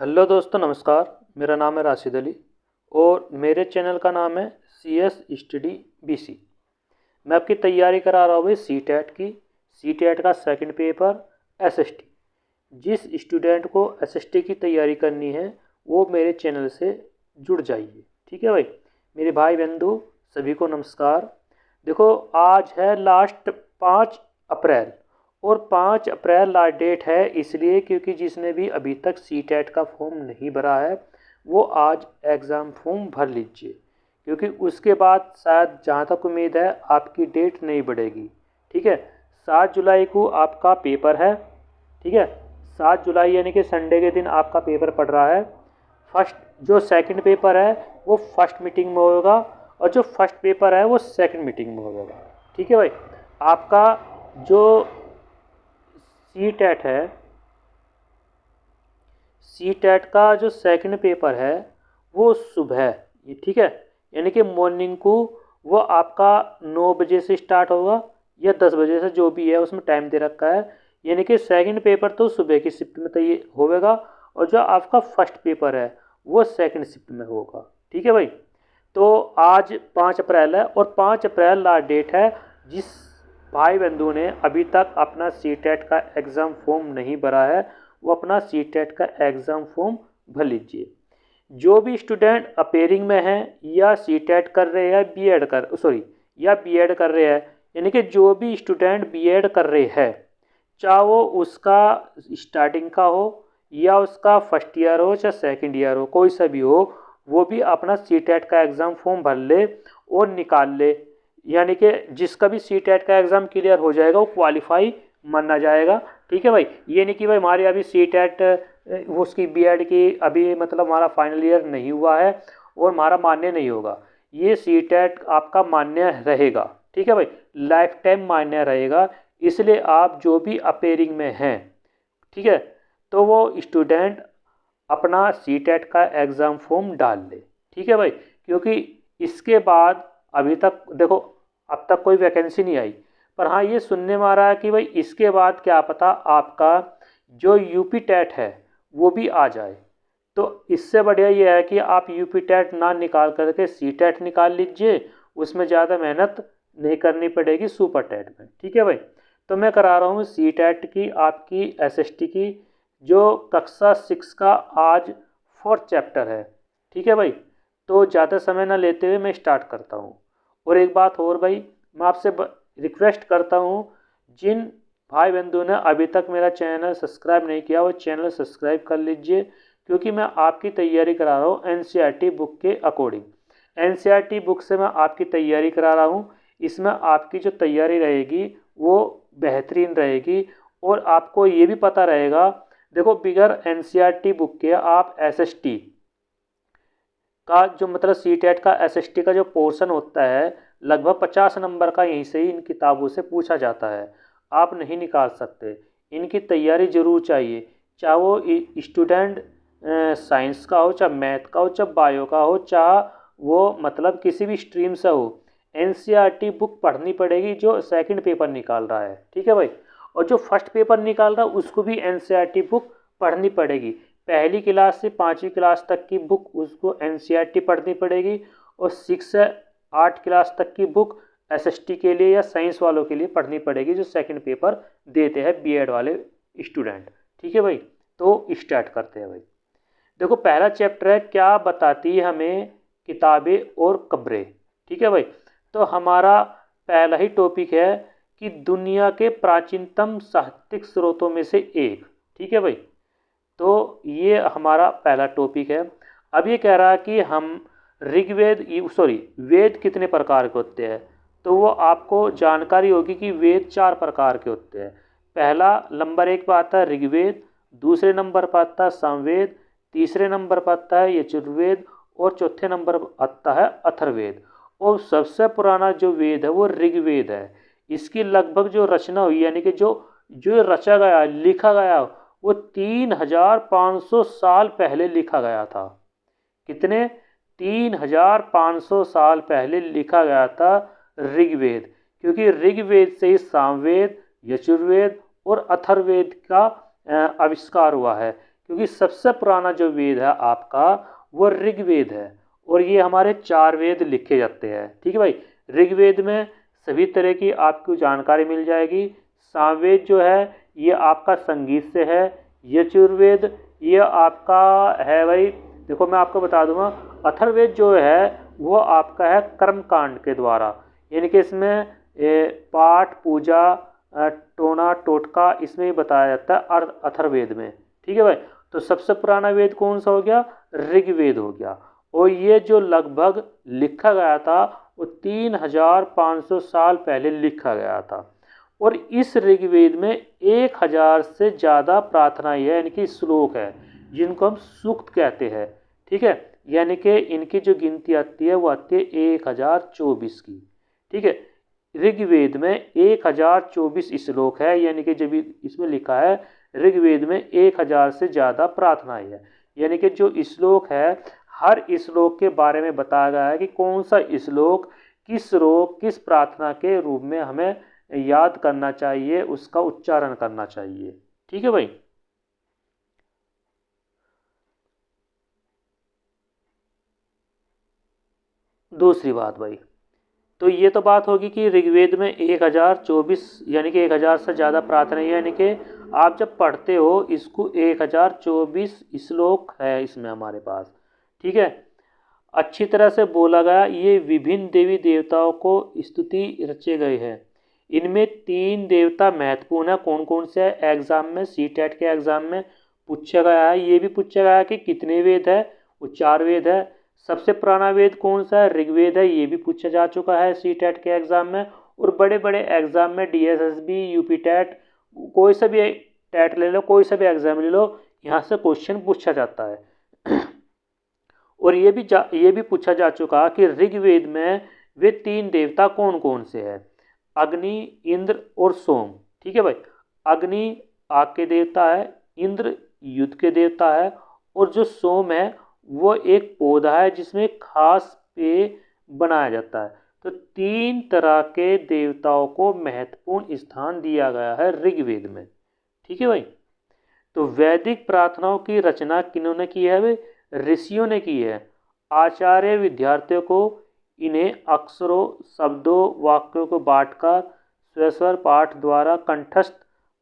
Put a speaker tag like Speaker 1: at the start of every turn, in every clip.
Speaker 1: Hello दोस्तों, नमस्कार। मेरा नाम है राशिद अली और मेरे चैनल का नाम है C S study B C. मैं आपकी तैयारी करा रहा हूँ भाई सी टेट की। सी टेट का second paper S S T. जिस स्टूडेंट को एस एस टी की तैयारी करनी है वो मेरे चैनल से जुड़ जाइए, ठीक है भाई। मेरे भाई बंधु सभी को नमस्कार। देखो, आज है लास्ट 5 अप्रैल और 5 अप्रैल लास्ट डेट है, इसलिए क्योंकि जिसने भी अभी तक सी टेट का फॉर्म नहीं भरा है वो आज एग्ज़ाम फॉर्म भर लीजिए, क्योंकि उसके बाद शायद जहाँ तक उम्मीद है आपकी डेट नहीं बढ़ेगी। ठीक है, 7 जुलाई को आपका पेपर है। ठीक है, 7 जुलाई यानी कि संडे के दिन आपका पेपर पड़ रहा है। फर्स्ट जो सेकंड पेपर है वो फर्स्ट मीटिंग में होगा और जो फर्स्ट पेपर है वो सेकंड मीटिंग में होगा। ठीक है भाई, आपका जो सी टेट है, सी टेट का जो सेकंड पेपर है वो सुबह, ये ठीक है, यानी कि मॉर्निंग को वो आपका 9 बजे से स्टार्ट होगा या 10 बजे से, जो भी है उसमें टाइम दे रखा है। यानी कि सेकंड पेपर तो सुबह की शिफ्ट में तो ये होगा और जो आपका फर्स्ट पेपर है वो सेकंड शिफ्ट में होगा। ठीक है भाई, तो आज 5 अप्रैल है और 5 अप्रैल लास्ट डेट है। जिस भाई बंधु ने अभी तक अपना सी टेट का एग्ज़ाम फॉर्म नहीं भरा है वो अपना सी टेट का एग्ज़ाम फॉर्म भर लीजिए। जो भी स्टूडेंट अपेयरिंग में हैं या सी टेट कर रहे हैं बी एड कर रहे हैं, यानी कि जो भी स्टूडेंट बी एड कर रहे हैं, चाहे वो उसका स्टार्टिंग का हो या उसका फर्स्ट ईयर हो चाहे सेकंड ईयर हो, कोई सा भी हो, वो भी अपना सी टेट का एग्ज़ाम फॉर्म भर ले और निकाल ले। यानी कि जिसका भी सी टेट का एग्ज़ाम क्लियर हो जाएगा वो क्वालिफाई माना जाएगा। ठीक है भाई, ये नहीं कि भाई हमारी अभी सी टेट उसकी बी एड की अभी मतलब हमारा फाइनल ईयर नहीं हुआ है और हमारा मान्य नहीं होगा। ये सी टेट आपका मान्य रहेगा। ठीक है भाई, लाइफ टाइम मान्य रहेगा। इसलिए आप जो भी अपेयरिंग में हैं, ठीक है, तो वो स्टूडेंट अपना सी टेट का एग्ज़ाम फॉर्म डाल ले। ठीक है भाई, क्योंकि इसके बाद अभी तक देखो अब तक कोई वैकेंसी नहीं आई, पर हाँ ये सुनने में आ रहा है कि भाई इसके बाद क्या पता आपका जो यूपी टेट है वो भी आ जाए। तो इससे बढ़िया ये है कि आप यूपी टेट ना निकाल करके सी टेट निकाल लीजिए, उसमें ज़्यादा मेहनत नहीं करनी पड़ेगी सुपर टेट में। ठीक है भाई, तो मैं करा रहा हूँ सी टेट की आपकी एस एस टी की जो कक्षा 6 का आज 4th चैप्टर है। ठीक है भाई, तो ज़्यादा समय ना लेते हुए मैं स्टार्ट करता हूँ। और एक बात और भाई, मैं आपसे रिक्वेस्ट करता हूँ, जिन भाई बंधु ने अभी तक मेरा चैनल सब्सक्राइब नहीं किया वो चैनल सब्सक्राइब कर लीजिए, क्योंकि मैं आपकी तैयारी करा रहा हूँ N C R T book के according. N C R T book से मैं आपकी तैयारी करा रहा हूँ। इसमें आपकी जो तैयारी रहेगी वो बेहतरीन रहेगी और आपको ये भी पता रहेगा। देखो, बिगर N C R T book के आप एस एस टी का जो मतलब सी टेट का एस एस टी का जो पोर्शन होता है लगभग 50 नंबर का यहीं से ही इन किताबों से पूछा जाता है। आप नहीं निकाल सकते, इनकी तैयारी जरूर चाहिए, चाहे वो स्टूडेंट साइंस का हो, चाहे मैथ का हो, चाहे बायो का हो, चाहे वो मतलब किसी भी स्ट्रीम से हो। N C R T book पढ़नी पड़ेगी जो सेकंड पेपर निकाल रहा है। ठीक है भाई, और जो फर्स्ट पेपर निकाल रहा है उसको भी N C R T book पढ़नी पड़ेगी। पहली क्लास से 5वीं क्लास तक की बुक उसको एन सी आर टी पढ़नी पड़ेगी और 6 से 8 क्लास तक की बुक एस एस टी के लिए या साइंस वालों के लिए पढ़नी पड़ेगी जो सेकंड पेपर देते हैं बी एड वाले स्टूडेंट। ठीक है भाई, तो स्टार्ट करते हैं भाई। देखो, पहला चैप्टर है क्या बताती है हमें किताबें और कब्रें। ठीक है भाई, तो हमारा पहला ही टॉपिक है कि दुनिया के प्राचीनतम साहित्यिक स्रोतों में से एक। ठीक है भाई, तो ये हमारा पहला टॉपिक है। अब ये कह रहा है कि हम वेद कितने प्रकार के होते हैं, तो वो आपको जानकारी होगी कि वेद 4 प्रकार के होते हैं। पहला नंबर 1 पर आता है ऋग्वेद, दूसरे नंबर पर आता है सामवेद, तीसरे नंबर पर आता है यजुर्वेद और चौथे नंबर पर आता है अथर्ववेद। और सबसे पुराना जो वेद है वो ऋग्वेद है। इसकी लगभग जो रचना हुई यानी कि जो जो रचा गया लिखा गया वो 3500 साल पहले लिखा गया था। कितने? 3500 साल पहले लिखा गया था ऋग्वेद, क्योंकि ऋग्वेद से ही सामवेद, यजुर्वेद और अथर्ववेद का आविष्कार हुआ है। क्योंकि सबसे पुराना जो वेद है आपका वो ऋग्वेद है, और ये हमारे 4 वेद लिखे जाते हैं। ठीक है भाई, ऋग्वेद में सभी तरह की आपको जानकारी मिल जाएगी। सामवेद जो है ये आपका संगीत से है। यजुर्वेद ये आपका है भाई, देखो मैं आपको बता दूंगा, अथर्ववेद जो है वो आपका है कर्मकांड के द्वारा, यानी कि इसमें पाठ पूजा टोना टोटका इसमें ही बताया जाता है अथर्ववेद में। ठीक है भाई, तो सबसे पुराना वेद कौन सा हो गया? ऋग्वेद हो गया। और ये जो लगभग लिखा गया था वो 3500 साल पहले लिखा गया था। और इस ऋग्वेद में 1000 से ज़्यादा प्रार्थनाएं है, यानी कि श्लोक है, जिनको हम सूक्त कहते हैं। ठीक है, यानी कि इनकी जो गिनती आती है वो आती है 1024 की। ठीक है, ऋग्वेद में 1024 श्लोक है, यानी कि जब इसमें लिखा है ऋग्वेद में 1000 से ज़्यादा प्रार्थनाएं है, यानी कि जो श्लोक है हर श्लोक के बारे में बताया गया है कि कौन सा श्लोक किस प्रार्थना के रूप में हमें याद करना चाहिए, उसका उच्चारण करना चाहिए। ठीक है भाई, दूसरी बात भाई, तो ये तो बात होगी कि ऋग्वेद में 1024 यानी कि 1000 से ज़्यादा प्रार्थना, यानी कि आप जब पढ़ते हो इसको 1024 श्लोक है इसमें हमारे पास। ठीक है, अच्छी तरह से बोला गया, ये विभिन्न देवी देवताओं को स्तुति रचे गए हैं। इनमें 3 देवता महत्वपूर्ण है। कौन कौन से है? एग्जाम में सीटेट के एग्जाम में पूछा गया है। ये भी पूछा गया है कि कितने वेद है, वो 4 वेद है। सबसे पुराना वेद कौन सा है? ऋग्वेद है, ये भी पूछा जा चुका है सीटेट के एग्जाम में। और बड़े बड़े एग्जाम में डीएसएसबी यूपी टेट, कोई सा भी टेट ले लो, कोई सा भी एग्जाम ले लो, यहाँ से क्वेश्चन पूछा जाता है। और ये भी पूछा जा चुका कि ऋग्वेद में वे 3 देवता कौन कौन से हैं? अग्नि, इंद्र और सोम। ठीक है भाई, अग्नि आग के देवता है, इंद्र युद्ध के देवता है, और जो सोम है वो एक पौधा है जिसमें खास पेय बनाया जाता है। तो 3 तरह के देवताओं को महत्वपूर्ण स्थान दिया गया है ऋग्वेद में। ठीक है भाई, तो वैदिक प्रार्थनाओं की रचना किन्होंने की है भाई? ऋषियों ने की है। आचार्य विद्यार्थियों को इन्हें अक्षरों, शब्दों, वाक्यों को बांटकर स्वस्वर पाठ द्वारा कंठस्थ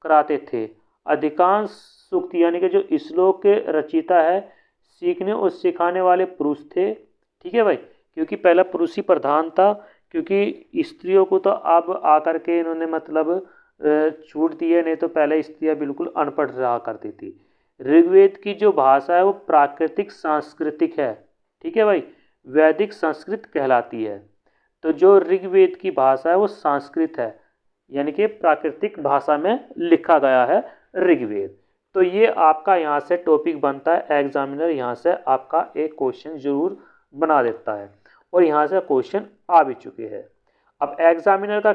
Speaker 1: कराते थे। अधिकांश सूक्त यानी कि जो श्लोक के रचयिता है सीखने और सिखाने वाले पुरुष थे। ठीक है भाई, क्योंकि पहला पुरुष ही प्रधान था, क्योंकि स्त्रियों को तो अब आकर के इन्होंने मतलब छूट दी है, नहीं तो पहले स्त्रियाँ बिल्कुल अनपढ़ रहा करती थी। ऋग्वेद की जो भाषा है वो प्राकृतिक सांस्कृतिक है। ठीक है भाई, वैदिक संस्कृत कहलाती है। तो जो ऋग्वेद की भाषा है वो संस्कृत है, यानी कि प्राकृतिक भाषा में लिखा गया है ऋग्वेद। तो ये आपका यहाँ से टॉपिक बनता है, एग्जामिनर यहाँ से आपका एक क्वेश्चन जरूर बना देता है, और यहाँ से क्वेश्चन आ भी चुके हैं। अब एग्जामिनर का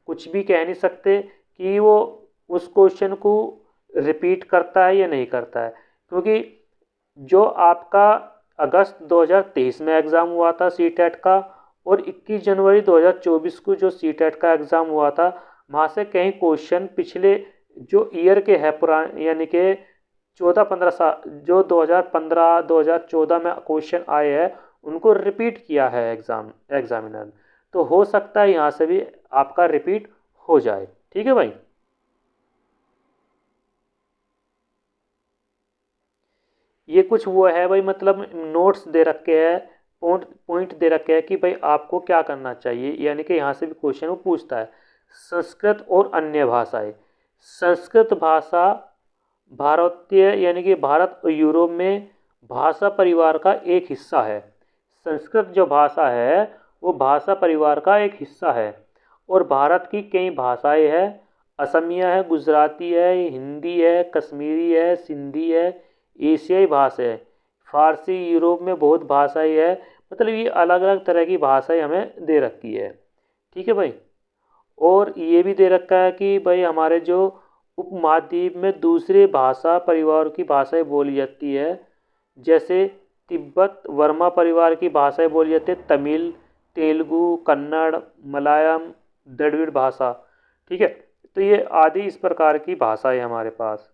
Speaker 1: कुछ भी कह नहीं सकते कि वो उस क्वेश्चन को रिपीट करता है या नहीं करता है, क्योंकि जो आपका अगस्त 2023 में एग्ज़ाम हुआ था सीटेट का, और 21 जनवरी 2024 को जो सीटेट का एग्ज़ाम हुआ था, वहाँ से कई क्वेश्चन पिछले जो ईयर के है पुराने, यानी कि 14-15 साल जो 2015-2014 में क्वेश्चन आए हैं उनको रिपीट किया है एग्जामिनर। तो हो सकता है यहाँ से भी आपका रिपीट हो जाए। ठीक है भाई, ये कुछ वो है भाई, मतलब नोट्स दे रखे हैं, पॉइंट दे रखे हैं कि भाई आपको क्या करना चाहिए, यानी कि यहाँ से भी क्वेश्चन वो पूछता है। संस्कृत और अन्य भाषाएं। संस्कृत भाषा भारतीय यानी कि भारत और यूरोप में भाषा परिवार का एक हिस्सा है। संस्कृत जो भाषा है वो भाषा परिवार का एक हिस्सा है, और भारत की कई भाषाएं हैं। असमिया है, गुजराती है, हिंदी है, कश्मीरी है, सिंधी है, एशियाई भाषा है, फारसी, यूरोप में बहुत भाषाएं है। मतलब ये अलग अलग तरह की भाषाएं हमें दे रखी है। ठीक है भाई, और ये भी दे रखा है कि भाई हमारे जो उपमहाद्वीप में दूसरे भाषा परिवार की भाषाएं बोली जाती है, जैसे तिब्बत वर्मा परिवार की भाषाएं बोली जाती है, तमिल, तेलुगु, कन्नड़, मलयालम, द्रविड़ भाषा। ठीक है, तो ये आदि इस प्रकार की भाषाएं हमारे पास।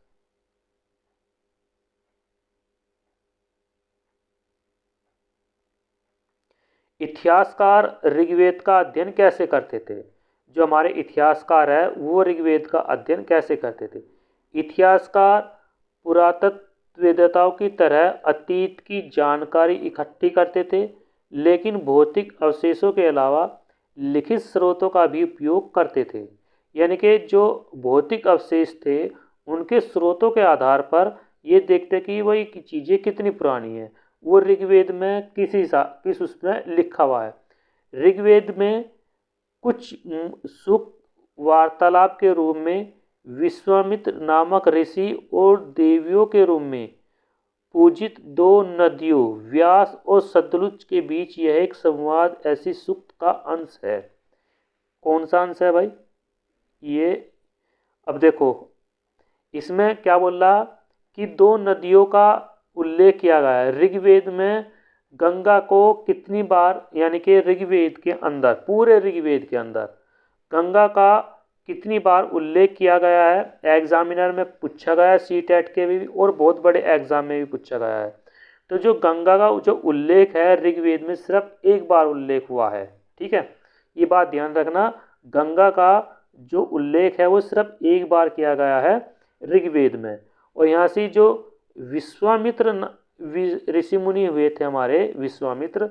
Speaker 1: इतिहासकार ऋग्वेद का अध्ययन कैसे करते थे? जो हमारे इतिहासकार है वो ऋग्वेद का अध्ययन कैसे करते थे? इतिहासकार पुरातत्ववेत्ताओं की तरह अतीत की जानकारी इकट्ठी करते थे, लेकिन भौतिक अवशेषों के अलावा लिखित स्रोतों का भी उपयोग करते थे। यानी कि जो भौतिक अवशेष थे उनके स्रोतों के आधार पर ये देखते कि वही चीज़ें कितनी पुरानी है। वो ऋग्वेद में किस उसमें लिखा हुआ है। ऋग्वेद में कुछ सूक्त वार्तालाप के रूप में विश्वामित्र नामक ऋषि और देवियों के रूप में पूजित दो नदियों व्यास और सतलुज के बीच यह एक संवाद ऐसी सूक्त का अंश है। कौन सा अंश है भाई? ये अब देखो इसमें क्या बोल रहा कि दो नदियों का उल्लेख किया गया है ऋग्वेद में। गंगा को कितनी बार, यानी कि ऋग्वेद के अंदर, पूरे ऋग्वेद के अंदर गंगा का कितनी बार उल्लेख किया गया है? एग्जामिनर में पूछा गया है, सीटेट के भी और बहुत बड़े एग्जाम में भी पूछा गया है। तो जो गंगा का जो उल्लेख है ऋग्वेद में सिर्फ एक बार उल्लेख हुआ है। ठीक है, ये बात ध्यान रखना, गंगा का जो उल्लेख है वो सिर्फ एक बार किया गया है ऋग्वेद में। और यहाँ से जो विश्वामित्र ऋषि मुनि हुए थे हमारे विश्वामित्र,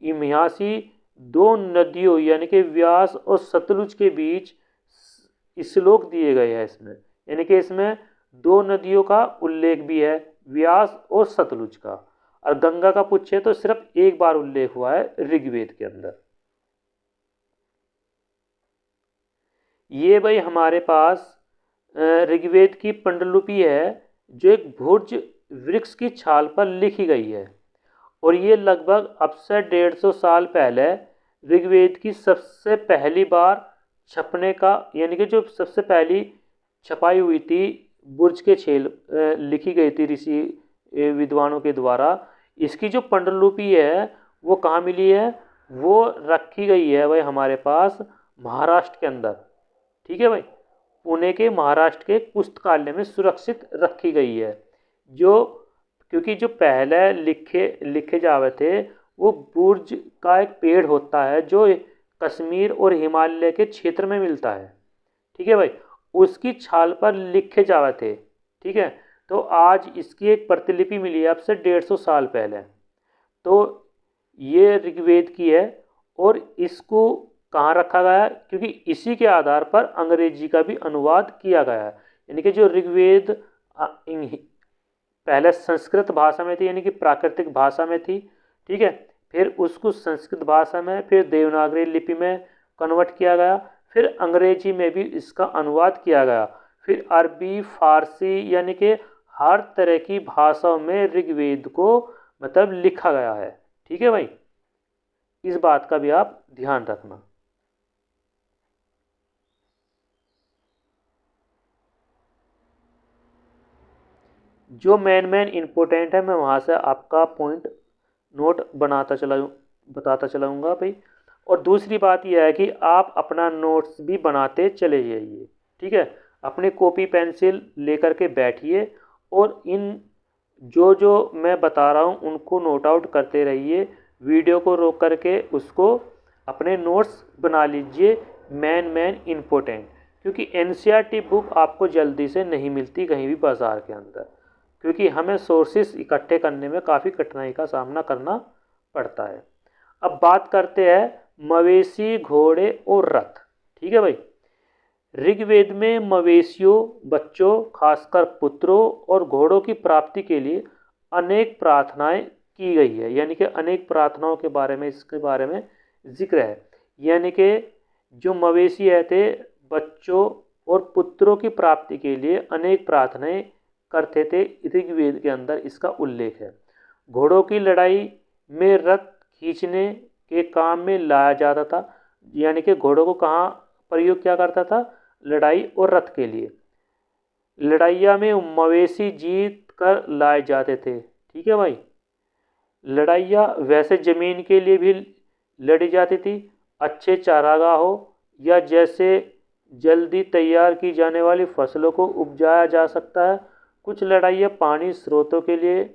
Speaker 1: यहाँ से दो नदियों यानी कि व्यास और सतलुज के बीच श्लोक दिए गए हैं इसमें। यानी कि इसमें दो नदियों का उल्लेख भी है, व्यास और सतलुज का। और गंगा का पूछे तो सिर्फ एक बार उल्लेख हुआ है ऋग्वेद के अंदर। ये भाई हमारे पास ऋग्वेद की पांडुलिपि है जो एक भुर्ज वृक्ष की छाल पर लिखी गई है। और ये लगभग अब से 150 साल पहले ऋग्वेद की सबसे पहली बार छपने का, यानी कि जो सबसे पहली छपाई हुई थी बुर्ज के छेल लिखी गई थी ऋषि विद्वानों के द्वारा। इसकी जो पांडुलिपि है वो कहाँ मिली है? वो रखी गई है भाई हमारे पास महाराष्ट्र के अंदर। ठीक है भाई, पुणे के महाराष्ट्र के पुस्तकालय में सुरक्षित रखी गई है। जो क्योंकि जो पहले लिखे जावे थे वो बुर्ज का एक पेड़ होता है जो कश्मीर और हिमालय के क्षेत्र में मिलता है। ठीक है भाई, उसकी छाल पर लिखे जावे थे। ठीक है, तो आज इसकी एक प्रतिलिपि मिली है अब से 150 साल पहले। तो ये ऋग्वेद की है और इसको कहाँ रखा गया है? क्योंकि इसी के आधार पर अंग्रेजी का भी अनुवाद किया गया है। यानी कि जो ऋग्वेद पहले संस्कृत भाषा में थी, यानी कि प्राकृतिक भाषा में थी। ठीक है, फिर उसको संस्कृत भाषा में, फिर देवनागरी लिपि में कन्वर्ट किया गया, फिर अंग्रेजी में भी इसका अनुवाद किया गया, फिर अरबी, फारसी, यानी कि हर तरह की भाषाओं में ऋग्वेद को मतलब लिखा गया है। ठीक है भाई, इस बात का भी आप ध्यान रखना। जो मेन इम्पोर्टेंट है मैं वहाँ से आपका पॉइंट नोट बताता चलाऊँगा भाई। और दूसरी बात यह है कि आप अपना नोट्स भी बनाते चले जाइए। ठीक है, अपनी कॉपी पेंसिल लेकर के बैठिए और इन जो मैं बता रहा हूँ उनको नोट आउट करते रहिए। वीडियो को रोक करके उसको अपने नोट्स बना लीजिए मेन इम्पोर्टेंट, क्योंकि एनसीईआरटी बुक आपको जल्दी से नहीं मिलती कहीं भी बाज़ार के अंदर, क्योंकि हमें सोर्सेस इकट्ठे करने में काफ़ी कठिनाई का सामना करना पड़ता है। अब बात करते हैं मवेशी, घोड़े और रथ। ठीक है भाई, ऋग्वेद में मवेशियों, बच्चों, खासकर पुत्रों और घोड़ों की प्राप्ति के लिए अनेक प्रार्थनाएं की गई है। यानी कि अनेक प्रार्थनाओं के बारे में इसके बारे में जिक्र है। यानी कि जो मवेशी है थे बच्चों और पुत्रों की प्राप्ति के लिए अनेक प्रार्थनाएं करते थे, ऋग्वेद के अंदर इसका उल्लेख है। घोड़ों की लड़ाई में रथ खींचने के काम में लाया जाता था। यानी कि घोड़ों को कहाँ प्रयोग किया करता था? लड़ाई और रथ के लिए। लड़ाइया में मवेशी जीत कर लाए जाते थे। ठीक है भाई, लड़ाइया वैसे ज़मीन के लिए भी लड़ी जाती थी, अच्छे चारागाहों या जैसे जल्दी तैयार की जाने वाली फसलों को उपजाया जा सकता है। कुछ लड़ाइयाँ पानी स्रोतों के लिए,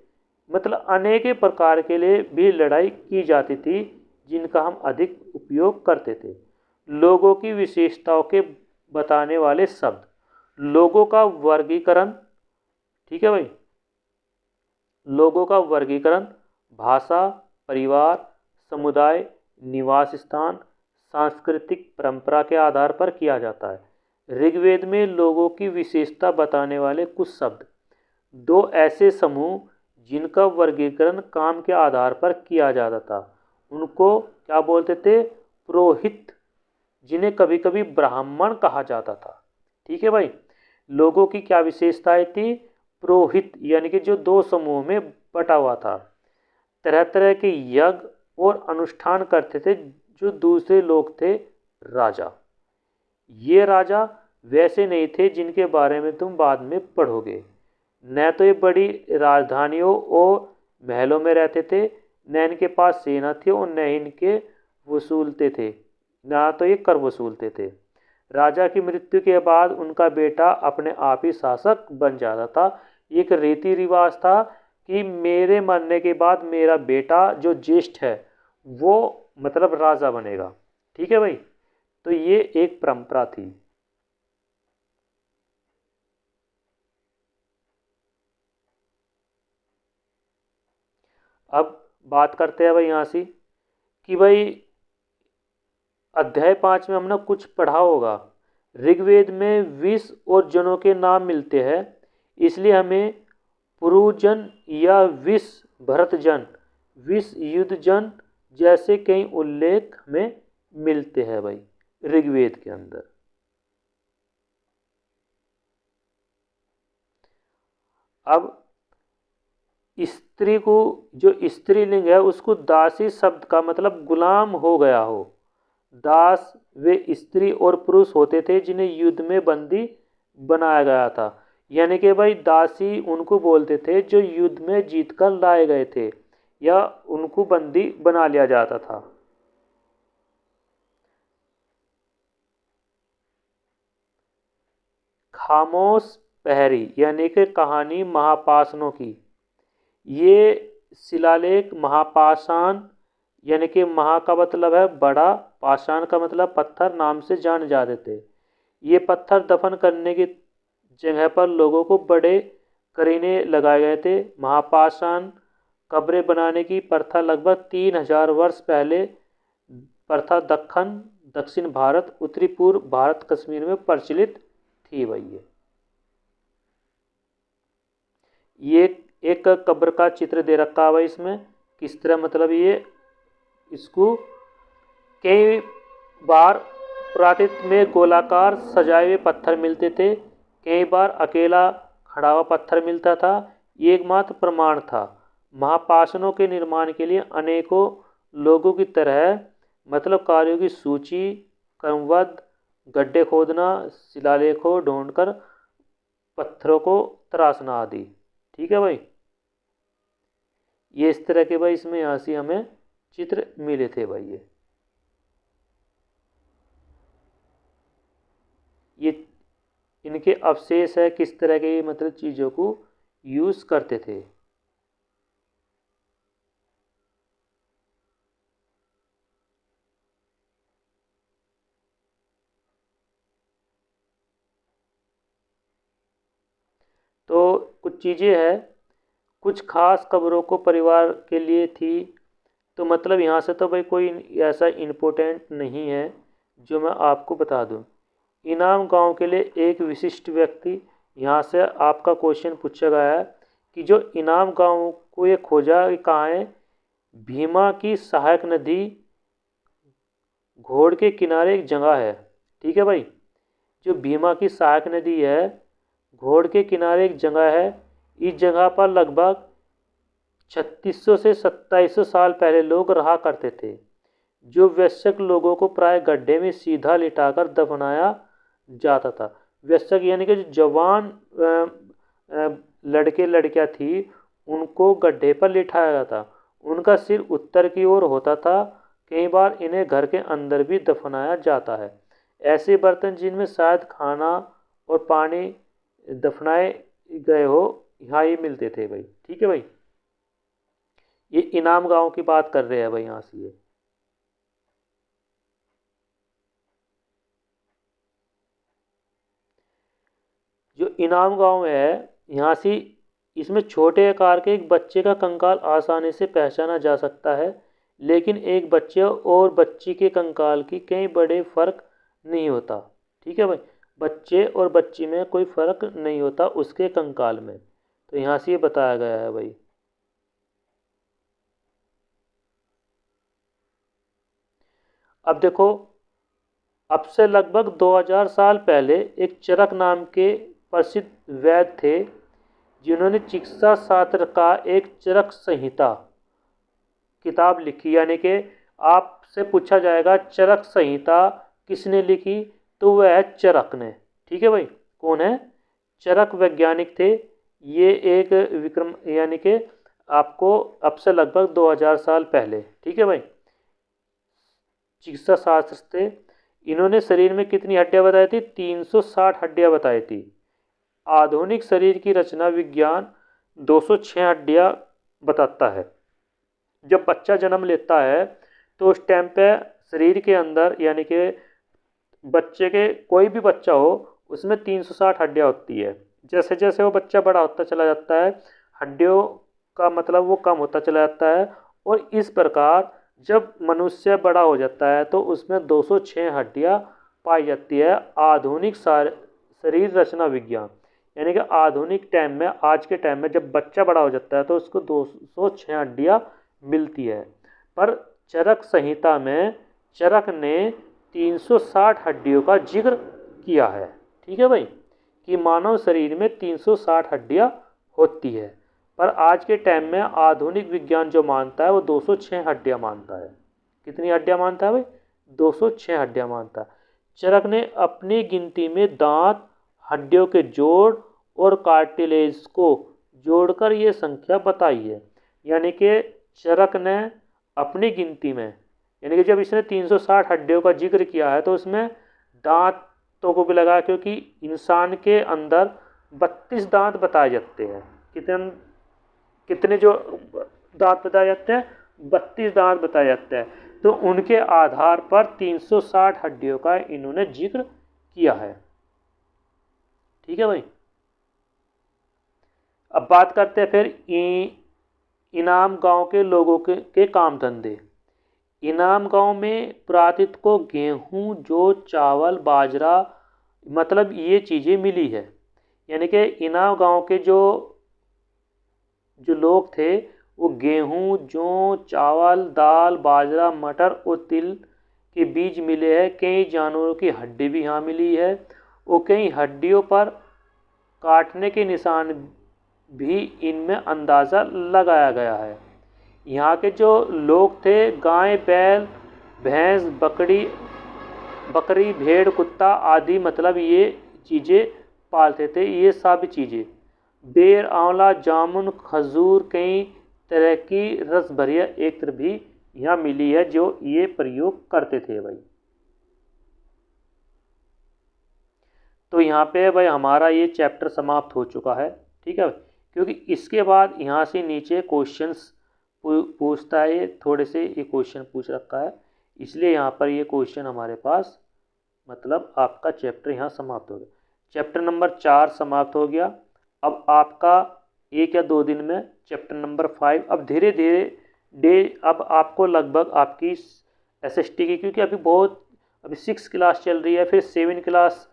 Speaker 1: मतलब अनेक प्रकार के लिए भी लड़ाई की जाती थी, जिनका हम अधिक उपयोग करते थे। लोगों की विशेषताओं के बताने वाले शब्द। लोगों का वर्गीकरण, ठीक है भाई, लोगों का वर्गीकरण भाषा, परिवार, समुदाय, निवास स्थान, सांस्कृतिक परंपरा के आधार पर किया जाता है। ऋग्वेद में लोगों की विशेषता बताने वाले कुछ शब्द। दो ऐसे समूह जिनका वर्गीकरण काम के आधार पर किया जाता था, उनको क्या बोलते थे? पुरोहित, जिन्हें कभी कभी ब्राह्मण कहा जाता था। ठीक है भाई। लोगों की क्या विशेषताएं थी? पुरोहित, यानी कि जो दो समूह में बटा हुआ था, तरह तरह के यज्ञ और अनुष्ठान करते थे। जो दूसरे लोग थे राजा। ये राजा वैसे नहीं थे जिनके बारे में तुम बाद में पढ़ोगे। न तो ये बड़ी राजधानियों और महलों में रहते थे, न इनके पास सेना थी और न इनके वसूलते थे, ना तो ये कर वसूलते थे। राजा की मृत्यु के बाद उनका बेटा अपने आप ही शासक बन जाता था। एक रीति रिवाज था कि मेरे मरने के बाद मेरा बेटा जो ज्येष्ठ है वो मतलब राजा बनेगा। ठीक है भाई। तो ये एक परंपरा थी। अब बात करते हैं भाई यहाँ से कि भाई अध्याय 5 में हमने कुछ पढ़ा होगा। ऋग्वेद में विष और जनों के नाम मिलते हैं, इसलिए हमें पुरुजन या विष भरतजन, विष युद्धजन जैसे कई उल्लेख में मिलते हैं भाई ऋग्वेद के अंदर। अब स्त्री को, जो स्त्रीलिंग है उसको दासी शब्द का मतलब गुलाम हो गया हो। दास वे स्त्री और पुरुष होते थे जिन्हें युद्ध में बंदी बनाया गया था। यानी कि भाई दासी उनको बोलते थे जो युद्ध में जीत कर लाए गए थे या उनको बंदी बना लिया जाता था। खामोश पहरी, यानी कि कहानी महापाषाणों की। ये शिलालेख महापाषाण, यानी कि महा का मतलब है बड़ा, पाषाण का मतलब पत्थर, नाम से जाने जाते थे। ये पत्थर दफन करने की जगह पर लोगों को बड़े करीने लगाए गए थे। महापाषाण कब्रें बनाने की प्रथा लगभग 3000 वर्ष पहले प्रथा दक्षिण भारत, उत्तरी पूर्व भारत, कश्मीर में प्रचलित थी भाई। ये एक कब्र का चित्र दे रखा है भाई इसमें। किस तरह मतलब ये इसको कई बार पुरातत्व में गोलाकार सजाए हुए पत्थर मिलते थे, कई बार अकेला खड़ा हुआ पत्थर मिलता था। ये एकमात्र प्रमाण था। महापाषाणों के निर्माण के लिए अनेकों लोगों की तरह मतलब कार्यों की सूची, क्रमबद्ध, गड्ढे खोदना, शिलालेखों ढूंढकर पत्थरों को तराशना आदि। ठीक है भाई। ये इस तरह के भाई इसमें यहाँ से हमें चित्र मिले थे भाई। ये इनके अवशेष है किस तरह के मतलब चीज़ों को यूज़ करते थे। तो कुछ चीज़ें हैं, कुछ खास खबरों को परिवार के लिए थी। तो मतलब यहाँ से तो भाई कोई ऐसा इम्पोर्टेंट नहीं है जो मैं आपको बता दूँ। इनाम गांव के लिए एक विशिष्ट व्यक्ति, यहाँ से आपका क्वेश्चन पूछा गया है कि जो इनाम गांव को ये खोजा कहाँ है? भीमा की सहायक नदी घोड़ के किनारे एक जगह है। ठीक है भाई। जो भीमा की सहायक नदी है घोड़ के किनारे एक जगह है। इस जगह पर लगभग 3600 से 2700 साल पहले लोग रहा करते थे। जो वयस्क लोगों को प्राय गड्ढे में सीधा लिटाकर दफनाया जाता था। वयस्क यानी कि जो जवान लड़के लड़कियां थी उनको गड्ढे पर लिटाया जाता। उनका सिर उत्तर की ओर होता था। कई बार इन्हें घर के अंदर भी दफनाया जाता है। ऐसे बर्तन जिनमें शायद खाना और पानी दफनाए गए हो यहाँ ये मिलते थे भाई। ठीक है भाई। ये इनाम गांव की बात कर रहे हैं भाई यहाँ से। ये इनाम गांव है, यहाँ से इसमें छोटे आकार के एक बच्चे का कंकाल आसानी से पहचाना जा सकता है, लेकिन एक बच्चे और बच्ची के कंकाल की कई बड़े फर्क नहीं होता। ठीक है भाई, बच्चे और बच्ची में कोई फर्क नहीं होता उसके कंकाल में। तो यहाँ से ये बताया गया है भाई। अब देखो, अब से लगभग 2000 साल पहले एक चरक नाम के प्रसिद्ध वैद्य थे, जिन्होंने चिकित्सा शास्त्र का एक चरक संहिता किताब लिखी। यानी कि आपसे पूछा जाएगा चरक संहिता किसने लिखी, तो वह है चरक ने। ठीक है भाई, कौन है? चरक वैज्ञानिक थे ये, एक विक्रम यानी कि आपको अब से लगभग 2000 साल पहले। ठीक है भाई, चिकित्सा शास्त्र थे। इन्होंने शरीर में कितनी हड्डियां बताई थी? 360 हड्डियां बताई थी। आधुनिक शरीर की रचना विज्ञान 206 हड्डियां बताता है। जब बच्चा जन्म लेता है तो उस टाइम पे शरीर के अंदर, यानी कि बच्चे के, कोई भी बच्चा हो, उसमें 360 हड्डियां होती है। जैसे जैसे वो बच्चा बड़ा होता चला जाता है, हड्डियों का मतलब वो कम होता चला जाता है। और इस प्रकार जब मनुष्य बड़ा हो जाता है तो उसमें 206 हड्डियां पाई जाती है। आधुनिक शरीर रचना विज्ञान, यानी कि आधुनिक टाइम में, आज के टाइम में जब बच्चा बड़ा हो जाता है तो उसको 206 हड्डियां मिलती है। पर चरक संहिता में चरक ने 360 हड्डियों का जिक्र किया है। ठीक है भाई, कि मानव शरीर में 360 हड्डियां होती है। पर आज के टाइम में आधुनिक विज्ञान जो मानता है वो 206 हड्डियां मानता है। कितनी हड्डियां मानता है भाई? 206 हड्डियां मानता है। चरक ने अपनी गिनती में दांत, हड्डियों के जोड़ और कार्टिलेज को जोड़कर ये संख्या बताई है। यानी कि चरक ने अपनी गिनती में, यानी कि जब इसने 360 हड्डियों का जिक्र किया है तो उसमें दांतों को भी लगाया, क्योंकि इंसान के अंदर 32 दांत बताए जाते हैं। कितने जो दांत बताए जाते हैं? 32 दांत बताए जाते हैं। तो उनके आधार पर 360 हड्डियों का इन्होंने जिक्र किया है। ठीक है भाई, अब बात करते हैं फिर इनाम गांव के लोगों के काम धंधे। इनाम गांव में पुरातत्व को गेहूं, जौ, चावल, बाजरा, मतलब ये चीज़ें मिली है। यानी कि इनाम गांव के जो लोग थे वो गेहूं, जौ, चावल, दाल, बाजरा, मटर और तिल के बीज मिले हैं। कई जानवरों की हड्डी भी यहाँ मिली है और कई हड्डियों पर काटने के निशान भी इनमें अंदाज़ा लगाया गया है। यहाँ के जो लोग थे गाय, बैल, भैंस, बकरी, भेड़, कुत्ता आदि, मतलब ये चीज़ें पालते थे। ये सब चीज़ें बेर, आंवला, जामुन, खजूर, कई तरह की रस भरी एक भी यहाँ मिली है जो ये प्रयोग करते थे भाई। तो यहाँ पे भाई हमारा ये चैप्टर समाप्त हो चुका है। ठीक है, क्योंकि इसके बाद यहाँ से नीचे क्वेश्चंस पूछता है, थोड़े से ये क्वेश्चन पूछ रखा है, इसलिए यहाँ पर ये क्वेश्चन हमारे पास, मतलब आपका चैप्टर यहाँ समाप्त हो गया। चैप्टर नंबर 4 समाप्त हो गया। अब आपका 1 या 2 दिन में चैप्टर नंबर 5, अब धीरे धीरे अब आपको लगभग आपकी SST की, क्योंकि अभी 6 क्लास चल रही है, फिर 7 क्लास,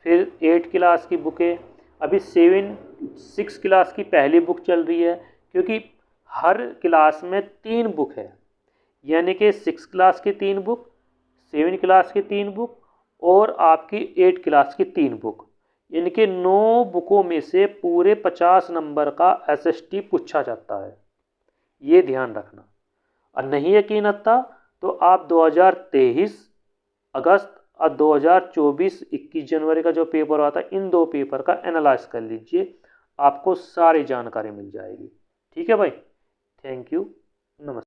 Speaker 1: फिर 8 क्लास की बुकें, अभी 6 क्लास की पहली बुक चल रही है, क्योंकि हर क्लास में 3 बुक है। यानी कि 6 क्लास की 3 बुक, 7 क्लास की 3 बुक और आपकी 8 क्लास की 3 बुक, यानी कि 9 बुकों में से पूरे 50 नंबर का SST पूछा जाता है। ये ध्यान रखना। और नहीं यकीन आता तो आप 2023 अगस्त और 2024 21 जनवरी का जो पेपर आता है, इन 2 पेपर का एनालाइज कर लीजिए, आपको सारी जानकारी मिल जाएगी। ठीक है भाई, थैंक यू, नमस्ते।